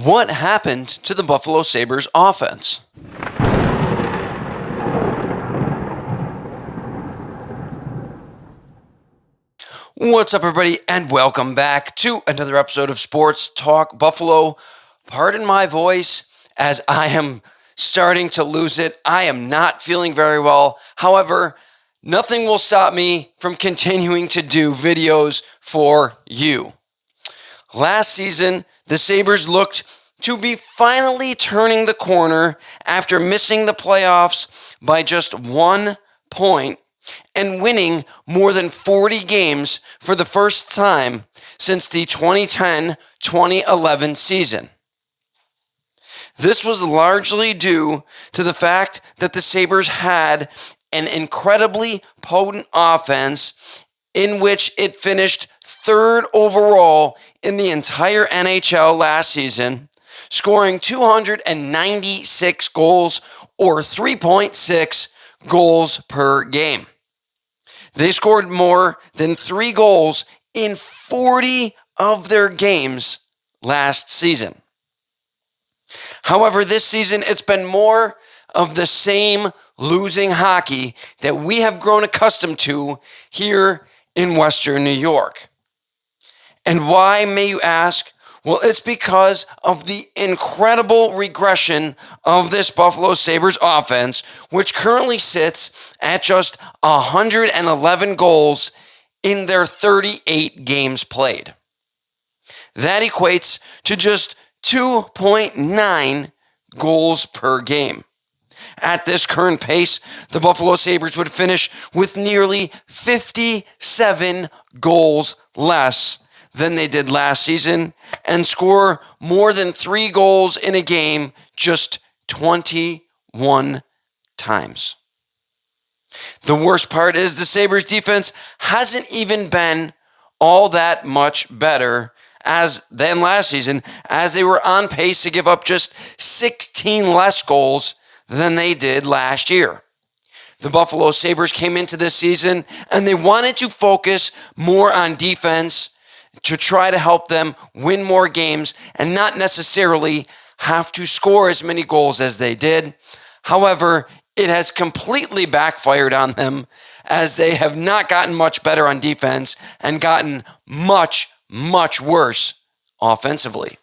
What happened to the Buffalo Sabres offense? What's up, everybody, and welcome back to another episode of Sports Talk Buffalo. Pardon my voice as I am starting to lose it. I am not feeling very well. However, nothing will stop me from continuing to do videos for you. Last season, the Sabres looked to be finally turning the corner after missing the playoffs by just 1 point and winning more than 40 games for the first time since the 2010-2011 season. This was largely due to the fact that the Sabres had an incredibly potent offense in which it finished third overall in the entire NHL last season, scoring 296 goals or 3.6 goals per game. They scored more than 3 goals in 40 of their games last season. However, this season, it's been more of the same losing hockey that we have grown accustomed to here in Western New York. And why, may you ask? Well, it's because of the incredible regression of this Buffalo Sabres offense, which currently sits at just 111 goals in their 38 games played. That equates to just 2.9 goals per game. At this current pace, the Buffalo Sabres would finish with nearly 57 goals less than they did last season and score more than 3 goals in a game just 21 times. The worst part is the Sabres defense hasn't even been all that much better than last season, as they were on pace to give up just 16 less goals than they did last year. The Buffalo Sabres came into this season and they wanted to focus more on defense to try to help them win more games and not necessarily have to score as many goals as they did. However, it has completely backfired on them as they have not gotten much better on defense and gotten much worse offensively.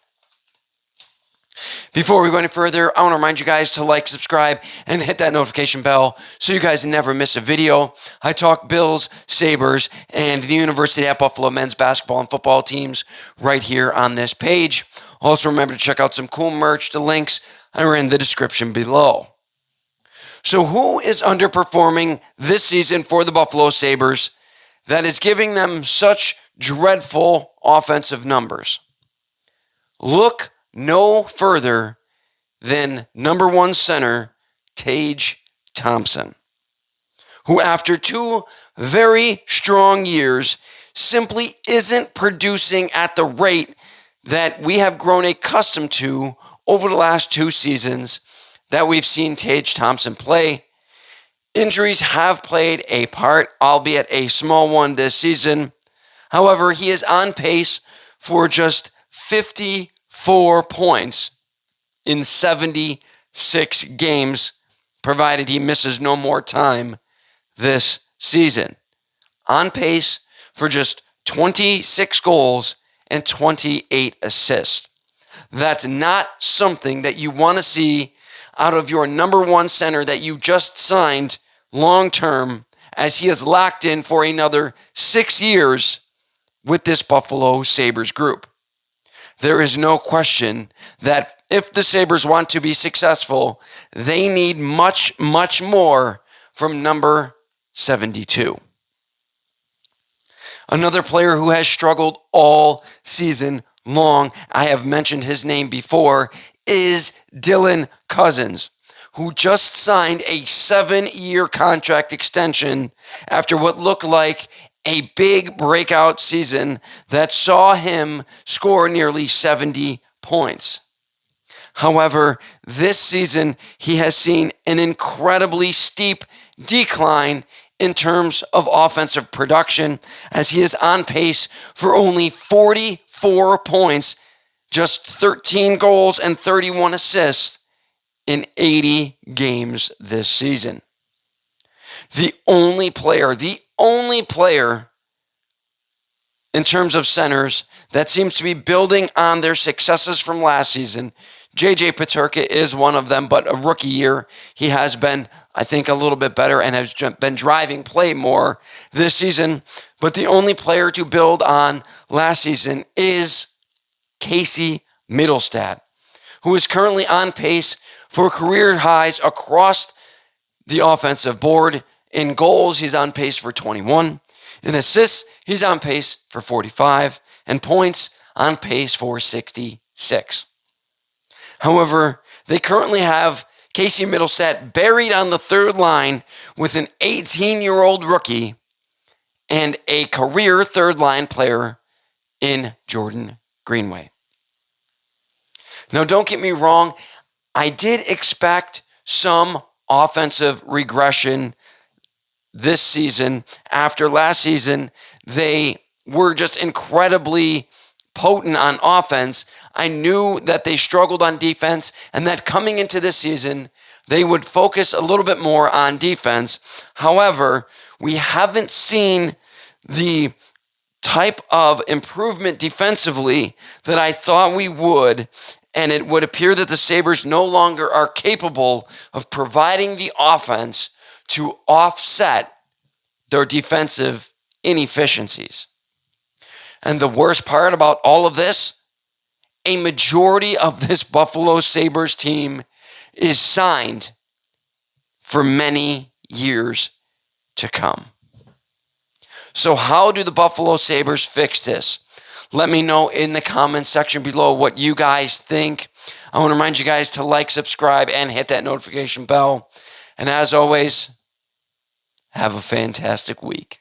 Before we go any further, I want to remind you guys to like, subscribe, and hit that notification bell so you guys never miss a video. I talk Bills, Sabres, and the University at Buffalo men's basketball and football teams right here on this page. Also, remember to check out some cool merch. The links are in the description below. So who is underperforming this season for the Buffalo Sabres that is giving them such dreadful offensive numbers? Look no further than number 1 center, Tage Thompson, who after 2 very strong years simply isn't producing at the rate that we have grown accustomed to over the last 2 seasons that we've seen Tage Thompson play. Injuries have played a part, albeit a small one this season. However, he is on pace for just 54 points in 76 games, provided he misses no more time this season. On pace for just 26 goals and 28 assists. That's not something that you want to see out of your number 1 center that you just signed long-term, as he is locked in for another 6 years with this Buffalo Sabres group. There is no question that if the Sabres want to be successful, they need much more from number 72. Another player who has struggled all season long, I have mentioned his name before, is Dylan Cozens, who just signed a 7-year contract extension after what looked like a big breakout season that saw him score nearly 70 points. However, this season he has seen an incredibly steep decline in terms of offensive production, as he is on pace for only 44 points just 13 goals and 31 assists in 80 games this season. The only player in terms of centers that seems to be building on their successes from last season. J.J. Peterka is one of them, but a rookie year, he has been, I think, a little bit better and has been driving play more this season. But the only player to build on last season is Casey Mittelstadt, who is currently on pace for career highs across the offensive board. In goals, he's on pace for 21. In assists, he's on pace for 45. And points, on pace for 66. However, they currently have Casey Mittelstadt buried on the third line with an 18-year-old rookie and a career third-line player in Jordan Greenway. Now, don't get me wrong. I did expect some offensive regression this season. After last season, they were just incredibly potent on offense. I knew that they struggled on defense and that coming into this season, they would focus a little bit more on defense. However, we haven't seen the type of improvement defensively that I thought we would, and it would appear that the Sabres no longer are capable of providing the offense to offset their defensive inefficiencies. And the worst part about all of this, a majority of this Buffalo Sabres team is signed for many years to come. So how do the Buffalo Sabres fix this? Let me know in the comments section below what you guys think. I want to remind you guys to like, subscribe, and hit that notification bell. And as always, have a fantastic week.